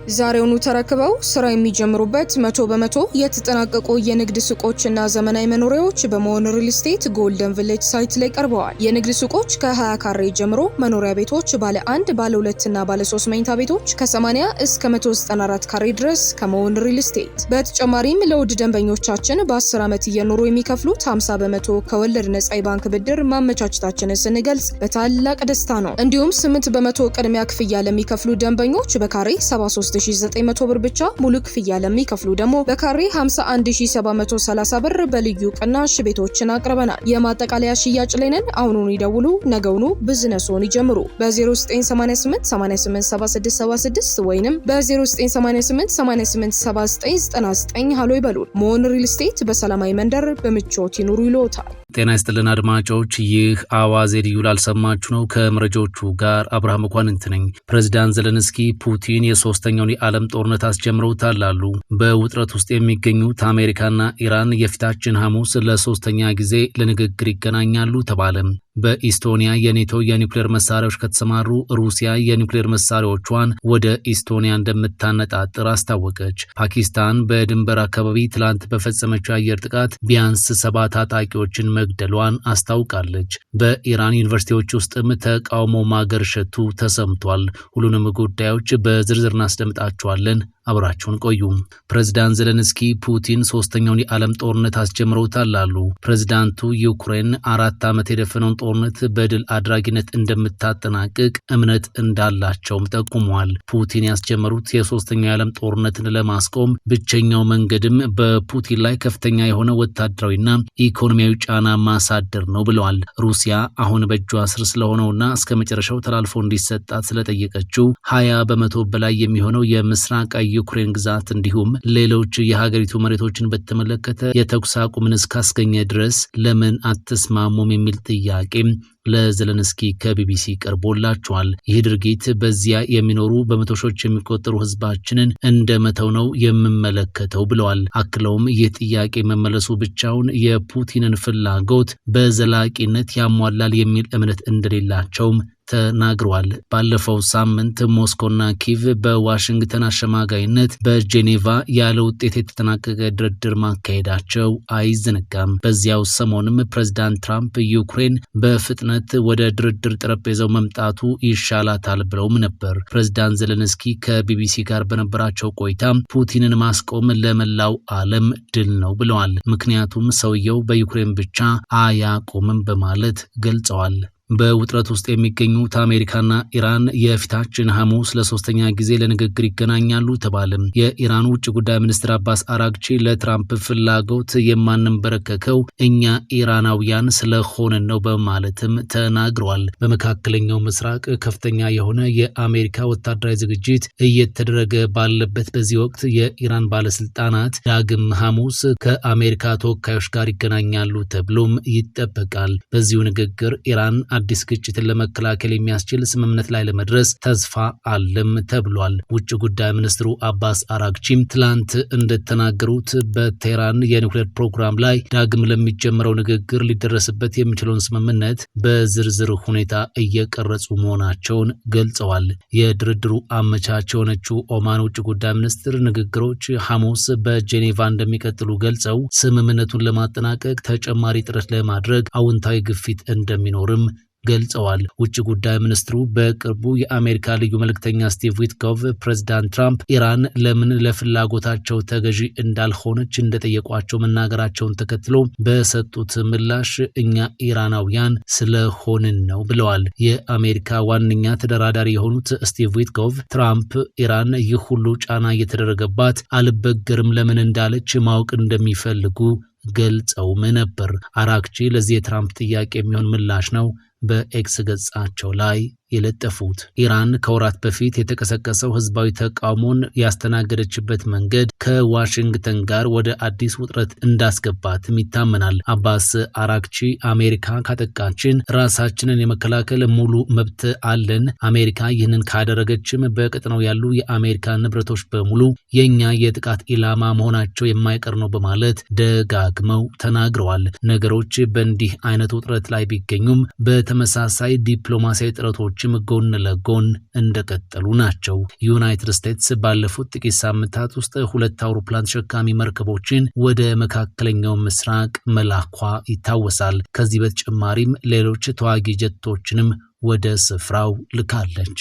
ዛሬውኑ ተረክበው ስራ የሚጀምሩበት 100% የተጠናቀቁ የንግድ ሱቆችና ዘመናዊ መኖሪያዎች በመሆን ሪል ስቴት ጎልደን ቪሌጅ ሳይት ላይ ቀርበዋል። የንግድ ሱቆች ከ20 ካሬ ጀምሮ፣ መኖሪያ ቤቶች ባለ 1፣ ባለ 2 እና ባለ 3 መኝታ ቤቶች ከ80 እስከ 194 ካሬ ድረስ ከመሆን ሪል ስቴት። በተጨማሪም ለውድ ደንበኞቻችን በ10 ዓመት እየኖሩ የሚከፍሉት 50% ከወለድ ነጻ የባንክ ብድር ማመቻቸታችንን ስንገልጽ በታላቅ ደስታ ነው። እንዲሁም 8% ቅድሚያ ክፍያ ለሚከፍሉ ደንበኞች በካሬ 73900 ብር ብቻ፣ ሙሉ ክፍያ ለሚከፍሉ ደግሞ በካሬ 51730 ብር በልዩ ቅናሽ ቤቶችን አቅርበናል። የማጠቃለያ ሽያጭ ላይ ነን። አሁኑኑ ይደውሉ፣ ነገውኑ ቢዝነስዎን ይጀምሩ። በ0988 887676 ወይንም በ0988 887999 ሃሎ ይበሉን። ሞን ሪል ስቴት በሰላማዊ መንደር በምቾት ይኑሩ ይሎታል። ጤና ይስጥልን አድማጮች፣ ይህ አዋዜ ልዩ ላልሰማችሁ ነው። ከመረጃዎቹ ጋር አብርሃም መኳንንት ነኝ። ፕሬዝዳንት ዘለንስኪ ፑቲን የሶስተኛውን የዓለም ጦርነት አስጀምረውታል አሉ። በውጥረት ውስጥ የሚገኙት አሜሪካና ኢራን የፊታችን ሐሙስ ለሶስተኛ ጊዜ ለንግግር ይገናኛሉ ተባለ። በኢስቶኒያ የኔቶ የኒውክሌር መሳሪያዎች ከተሰማሩ ሩሲያ የኒውክሌር መሳሪያዎቿን ወደ ኢስቶኒያ እንደምታነጣጥር አስታወቀች። ፓኪስታን በድንበር አካባቢ ትላንት በፈጸመችው የአየር ጥቃት ቢያንስ 7 ታጣቂዎችን መግደሏን አስታውቃለች። በኢራን ዩኒቨርሲቲዎች ውስጥም ተቃውሞ ማገርሸቱ ተሰምቷል። ሁሉንም ጉዳዮች በዝርዝር እናስደምጣቸዋለን። አብራችሁን ቆዩ። ፕሬዝዳንት ዘለንስኪ ፑቲን ሶስተኛውን የዓለም ጦርነት አስጀምረውታል አሉ። ፕሬዝዳንቱ ዩክሬን 4 ዓመት የደፈነውን ጦርነት በድል አድራጊነት እንደምታጠናቅቅ እምነት እንዳላቸውም ጠቁመዋል። ፑቲን ያስጀመሩት የሶስተኛው የዓለም ጦርነትን ለማስቆም ብቸኛው መንገድም በፑቲን ላይ ከፍተኛ የሆነ ወታደራዊና ኢኮኖሚያዊ ጫና ማሳደር ነው ብለዋል። ሩሲያ አሁን በእጇ ስር ስለሆነውና እስከ መጨረሻው ተላልፎ እንዲሰጣት ስለጠየቀችው 20% በላይ የሚሆነው የምስራቅ ዩክሬን ግዛት እንዲሁም ሌሎች የሀገሪቱ መሬቶችን በተመለከተ የተኩስ አቁምን እስካስገኘ ድረስ ለምን አትስማሙም የሚል ጥያቄ ለዘለንስኪ ከቢቢሲ ቀርቦላቸዋል። ይህ ድርጊት በዚያ የሚኖሩ በመቶ ሺዎች የሚቆጠሩ ህዝባችንን እንደመተው ነው የምመለከተው ብለዋል። አክለውም ይህ ጥያቄ መመለሱ ብቻውን የፑቲንን ፍላጎት በዘላቂነት ያሟላል የሚል እምነት እንደሌላቸውም ተናግረዋል። ባለፈው ሳምንት ሞስኮና ኪቭ በዋሽንግተን አሸማጋይነት በጄኔቫ ያለ ውጤት የተጠናቀቀ ድርድር ማካሄዳቸው አይዘነጋም። በዚያው ሰሞንም ፕሬዝዳንት ትራምፕ ዩክሬን በፍጥነት ወደ ድርድር ጠረጴዛው መምጣቱ ይሻላታል ብለውም ነበር። ፕሬዝዳንት ዘለንስኪ ከቢቢሲ ጋር በነበራቸው ቆይታ ፑቲንን ማስቆም ለመላው ዓለም ድል ነው ብለዋል። ምክንያቱም ሰውየው በዩክሬን ብቻ አያቆምም በማለት ገልጸዋል። በውጥረት ውስጥ የሚገኙት አሜሪካና ኢራን የፊታችን ሐሙስ ለሶስተኛ ጊዜ ለንግግር ይገናኛሉ ተባለ። የኢራኑ ውጭ ጉዳይ ሚኒስትር አባስ አራግቺ ለትራምፕ ፍላጎት የማንበረከከው እኛ ኢራናውያን ስለሆንን ነው በማለትም ተናግረዋል። በመካከለኛው ምስራቅ ከፍተኛ የሆነ የአሜሪካ ወታደራዊ ዝግጅት እየተደረገ ባለበት በዚህ ወቅት የኢራን ባለስልጣናት ዳግም ሐሙስ ከአሜሪካ ተወካዮች ጋር ይገናኛሉ ተብሎም ይጠበቃል። በዚሁ ንግግር ኢራን አዲስ ግጭትን ለመከላከል የሚያስችል ስምምነት ላይ ለመድረስ ተስፋ አለም ተብሏል። ውጭ ጉዳይ ሚኒስትሩ አባስ አራግቺም ትላንት እንደተናገሩት በቴህራን የኒውክሌር ፕሮግራም ላይ ዳግም ለሚጀምረው ንግግር ሊደረስበት የሚችለውን ስምምነት በዝርዝር ሁኔታ እየቀረጹ መሆናቸውን ገልጸዋል። የድርድሩ አመቻች የሆነችው ኦማን ውጭ ጉዳይ ሚኒስትር ንግግሮች ሐሙስ በጄኔቫ እንደሚቀጥሉ ገልጸው ስምምነቱን ለማጠናቀቅ ተጨማሪ ጥረት ለማድረግ አውንታዊ ግፊት እንደሚኖርም ገልጸዋል። ውጭ ጉዳይ ሚኒስትሩ በቅርቡ የአሜሪካ ልዩ መልእክተኛ ስቲቭ ዊትኮቭ ፕሬዝዳንት ትራምፕ ኢራን ለምን ለፍላጎታቸው ተገዢ እንዳልሆነች እንደጠየቋቸው መናገራቸውን ተከትሎ በሰጡት ምላሽ እኛ ኢራናውያን ስለሆንን ነው ብለዋል። የአሜሪካ ዋነኛ ተደራዳሪ የሆኑት ስቲቭ ዊትኮቭ ትራምፕ ኢራን ይህ ሁሉ ጫና እየተደረገባት አልበገርም ለምን እንዳለች ማወቅ እንደሚፈልጉ ገልጸውም ነበር። አራግቺ ለዚህ የትራምፕ ጥያቄ የሚሆን ምላሽ ነው በኤክስ ገጻቸው ላይ የለጠፉት። ኢራን ከወራት በፊት የተቀሰቀሰው ህዝባዊ ተቃውሞን ያስተናገደችበት መንገድ ከዋሽንግተን ጋር ወደ አዲስ ውጥረት እንዳስገባትም ይታመናል። አባስ አራግቺ አሜሪካ ካጠቃችን ራሳችንን የመከላከል ሙሉ መብት አለን፣ አሜሪካ ይህንን ካደረገችም በቀጠናው ያሉ የአሜሪካ ንብረቶች በሙሉ የኛ የጥቃት ኢላማ መሆናቸው የማይቀር ነው በማለት ደጋግመው ተናግረዋል። ነገሮች በእንዲህ አይነት ውጥረት ላይ ቢገኙም በተመሳሳይ ዲፕሎማሲያዊ ጥረቶች ስራዎችም ጎን ለጎን እንደቀጠሉ ናቸው። ዩናይትድ ስቴትስ ባለፉት ጥቂት ሳምንታት ውስጥ 2 አውሮፕላን ተሸካሚ መርከቦችን ወደ መካከለኛው ምስራቅ መላኳ ይታወሳል። ከዚህ በተጨማሪም ሌሎች ተዋጊ ጀቶችንም ወደ ስፍራው ልካለች።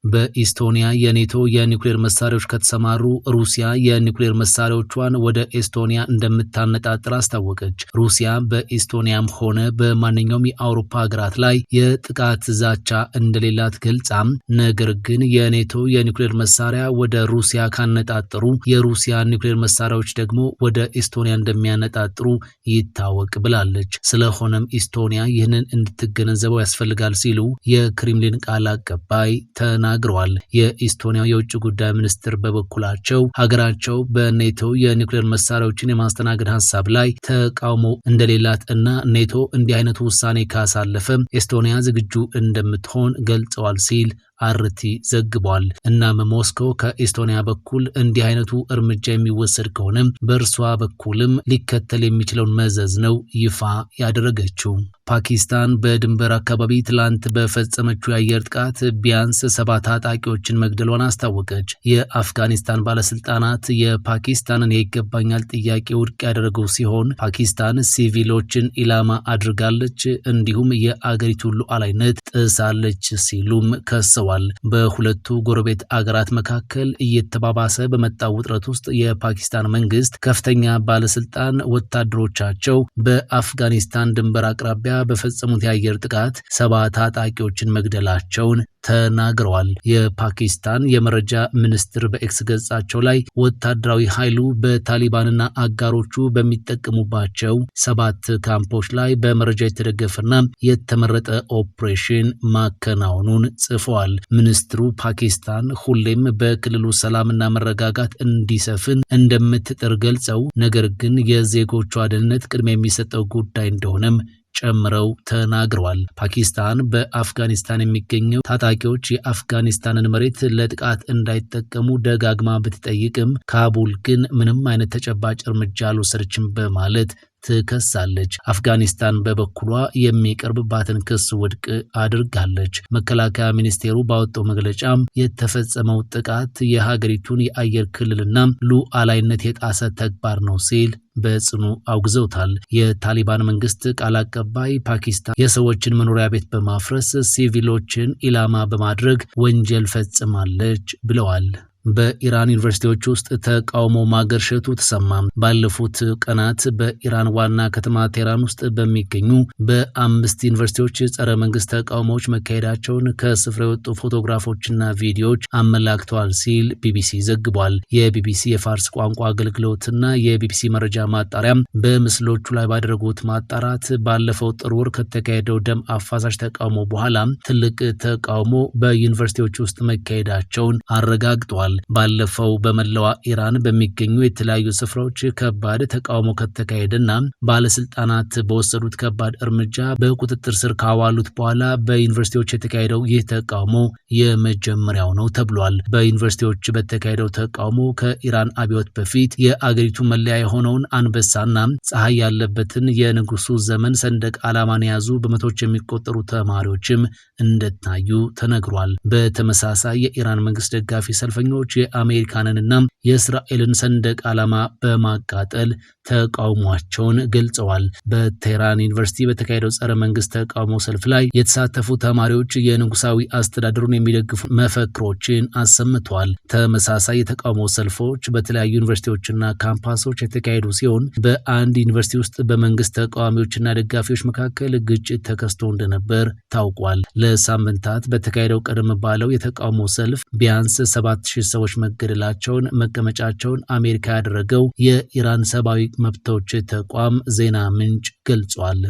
በኢስቶኒያ የኔቶ የኒውክሌር መሳሪያዎች ከተሰማሩ ሩሲያ የኒውክሌር መሳሪያዎቿን ወደ ኤስቶኒያ እንደምታነጣጥር አስታወቀች። ሩሲያ በኢስቶኒያም ሆነ በማንኛውም የአውሮፓ ሀገራት ላይ የጥቃት ዛቻ እንደሌላት ገልጻም፣ ነገር ግን የኔቶ የኒውክሌር መሳሪያ ወደ ሩሲያ ካነጣጠሩ የሩሲያ ኒውክሌር መሳሪያዎች ደግሞ ወደ ኤስቶኒያ እንደሚያነጣጥሩ ይታወቅ ብላለች። ስለሆነም ኢስቶኒያ ይህንን እንድትገነዘበው ያስፈልጋል ሲሉ የክሬምሊን ቃል አቀባይ ተናግረዋል። የኢስቶኒያ የውጭ ጉዳይ ሚኒስትር በበኩላቸው ሀገራቸው በኔቶ የኒውክሌር መሳሪያዎችን የማስተናገድ ሀሳብ ላይ ተቃውሞ እንደሌላት እና ኔቶ እንዲህ አይነቱ ውሳኔ ካሳለፈ ኤስቶኒያ ዝግጁ እንደምትሆን ገልጸዋል ሲል አርቲ ዘግቧል። እናም ሞስኮ ከኤስቶኒያ በኩል እንዲህ አይነቱ እርምጃ የሚወሰድ ከሆነ በእርሷ በኩልም ሊከተል የሚችለውን መዘዝ ነው ይፋ ያደረገችው። ፓኪስታን በድንበር አካባቢ ትላንት በፈጸመችው የአየር ጥቃት ቢያንስ 7 ታጣቂዎችን መግደሏን አስታወቀች። የአፍጋኒስታን ባለስልጣናት የፓኪስታንን የይገባኛል ጥያቄ ውድቅ ያደረገው ሲሆን ፓኪስታን ሲቪሎችን ኢላማ አድርጋለች፣ እንዲሁም የአገሪቱን ሉዓላዊነት ጥሳለች ሲሉም ከሰዋል። በሁለቱ ጎረቤት አገራት መካከል እየተባባሰ በመጣው ውጥረት ውስጥ የፓኪስታን መንግስት ከፍተኛ ባለስልጣን ወታደሮቻቸው በአፍጋኒስታን ድንበር አቅራቢያ በፈጸሙት የአየር ጥቃት 7 ታጣቂዎችን መግደላቸውን ተናግረዋል። የፓኪስታን የመረጃ ሚኒስትር በኤክስ ገጻቸው ላይ ወታደራዊ ኃይሉ በታሊባንና አጋሮቹ በሚጠቀሙባቸው 7 ካምፖች ላይ በመረጃ የተደገፈና የተመረጠ ኦፕሬሽን ማከናወኑን ጽፈዋል። ሚኒስትሩ ፓኪስታን ሁሌም በክልሉ ሰላምና መረጋጋት እንዲሰፍን እንደምትጥር ገልጸው ነገር ግን የዜጎቿ ደህንነት ቅድሚያ የሚሰጠው ጉዳይ እንደሆነም ጨምረው ተናግረዋል። ፓኪስታን በአፍጋኒስታን የሚገኘው ታጣቂዎች የአፍጋኒስታንን መሬት ለጥቃት እንዳይጠቀሙ ደጋግማ ብትጠይቅም ካቡል ግን ምንም አይነት ተጨባጭ እርምጃ አልወሰደችም በማለት ትከሳለች። አፍጋኒስታን በበኩሏ የሚቀርብባትን ክስ ውድቅ አድርጋለች። መከላከያ ሚኒስቴሩ ባወጣው መግለጫም የተፈጸመው ጥቃት የሀገሪቱን የአየር ክልልና ሉዓላዊነት የጣሰ ተግባር ነው ሲል በጽኑ አውግዘውታል። የታሊባን መንግስት ቃል አቀባይ ፓኪስታን የሰዎችን መኖሪያ ቤት በማፍረስ ሲቪሎችን ኢላማ በማድረግ ወንጀል ፈጽማለች ብለዋል። በኢራን ዩኒቨርሲቲዎች ውስጥ ተቃውሞ ማገርሸቱ ተሰማ። ባለፉት ቀናት በኢራን ዋና ከተማ ቴህራን ውስጥ በሚገኙ በ5 ዩኒቨርሲቲዎች ጸረ መንግስት ተቃውሞዎች መካሄዳቸውን ከስፍራ የወጡ ፎቶግራፎችና ቪዲዮዎች አመላክተዋል ሲል ቢቢሲ ዘግቧል። የቢቢሲ የፋርስ ቋንቋ አገልግሎትና የቢቢሲ መረጃ ማጣሪያም በምስሎቹ ላይ ባደረጉት ማጣራት ባለፈው ጥር ወር ከተካሄደው ደም አፋሳሽ ተቃውሞ በኋላ ትልቅ ተቃውሞ በዩኒቨርሲቲዎች ውስጥ መካሄዳቸውን አረጋግጠዋል። ባለፈው በመላዋ ኢራን በሚገኙ የተለያዩ ስፍራዎች ከባድ ተቃውሞ ከተካሄደና ባለስልጣናት በወሰዱት ከባድ እርምጃ በቁጥጥር ስር ካዋሉት በኋላ በዩኒቨርሲቲዎች የተካሄደው ይህ ተቃውሞ የመጀመሪያው ነው ተብሏል። በዩኒቨርሲቲዎች በተካሄደው ተቃውሞ ከኢራን አብዮት በፊት የአገሪቱ መለያ የሆነውን አንበሳና ፀሐይ ያለበትን የንጉሱ ዘመን ሰንደቅ ዓላማን የያዙ በመቶዎች የሚቆጠሩ ተማሪዎችም እንደታዩ ተነግሯል። በተመሳሳይ የኢራን መንግስት ደጋፊ ሰልፈኞች የአሜሪካንንና የእስራኤልን ሰንደቅ ዓላማ በማቃጠል ተቃውሟቸውን ገልጸዋል። በቴህራን ዩኒቨርሲቲ በተካሄደው ጸረ መንግስት ተቃውሞ ሰልፍ ላይ የተሳተፉ ተማሪዎች የንጉሳዊ አስተዳደሩን የሚደግፉ መፈክሮችን አሰምተዋል። ተመሳሳይ የተቃውሞ ሰልፎች በተለያዩ ዩኒቨርሲቲዎችና ካምፓሶች የተካሄዱ ሲሆን በአንድ ዩኒቨርሲቲ ውስጥ በመንግስት ተቃዋሚዎችና ደጋፊዎች መካከል ግጭት ተከስቶ እንደነበር ታውቋል። ለሳምንታት በተካሄደው ቀደም ባለው የተቃውሞ ሰልፍ ቢያንስ 7000 ሰዎች መገደላቸውን መቀመጫቸውን አሜሪካ ያደረገው የኢራን ሰብአዊ መብቶች ተቋም ዜና ምንጭ ገልጿል።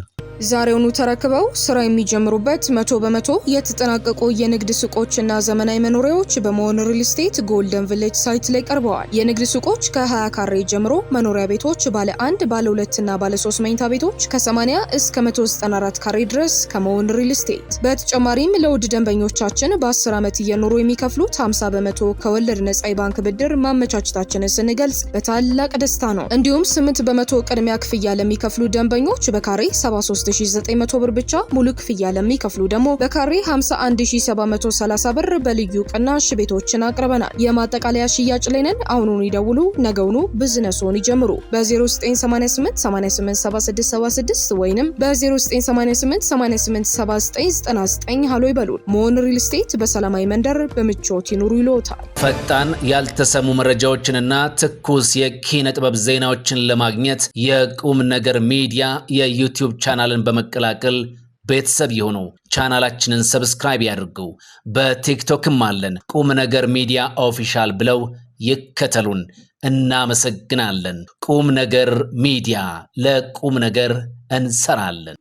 ዛሬውኑ ተረክበው ስራ የሚጀምሩበት 100% የተጠናቀቁ የንግድ ሱቆችና ዘመናዊ መኖሪያዎች በመሆን ሪል ስቴት ጎልደን ቪሌጅ ሳይት ላይ ቀርበዋል። የንግድ ሱቆች ከ20 ካሬ ጀምሮ፣ መኖሪያ ቤቶች ባለ 1፣ ባለ 2 እና ባለ 3 መኝታ ቤቶች ከ80 እስከ 194 ካሬ ድረስ ከመሆን ሪል ስቴት። በተጨማሪም ለውድ ደንበኞቻችን በ10 ዓመት እየኖሩ የሚከፍሉት 50% ከወለድ ነጻ የባንክ ብድር ማመቻቸታችንን ስንገልጽ በታላቅ ደስታ ነው። እንዲሁም 8% ቅድሚያ ክፍያ ለሚከፍሉ ደንበኞች በካሬ 73 3900 ብር ብቻ፣ ሙሉ ክፍያ ለሚከፍሉ ደግሞ በካሬ 51730 ብር በልዩ ቅናሽ ቤቶችን አቅርበናል። የማጠቃለያ ሽያጭ ላይ ነን። አሁኑኑ ይደውሉ፣ ነገውኑ ቢዝነስዎን ይጀምሩ። በ0988 887676 ወይንም በ0988 887999 ሃሎ ይበሉን። ሞን ሪል ስቴት በሰላማዊ መንደር በምቾት ይኑሩ ይሎታል። ፈጣን ያልተሰሙ መረጃዎችንና ትኩስ የኪነ ጥበብ ዜናዎችን ለማግኘት የቁም ነገር ሚዲያ የዩቲዩብ ቻናልን በመቀላቀል ቤተሰብ የሆኑ ቻናላችንን ሰብስክራይብ ያድርጉ። በቲክቶክም አለን። ቁም ነገር ሚዲያ ኦፊሻል ብለው ይከተሉን። እናመሰግናለን። ቁም ነገር ሚዲያ፣ ለቁም ነገር እንሰራለን።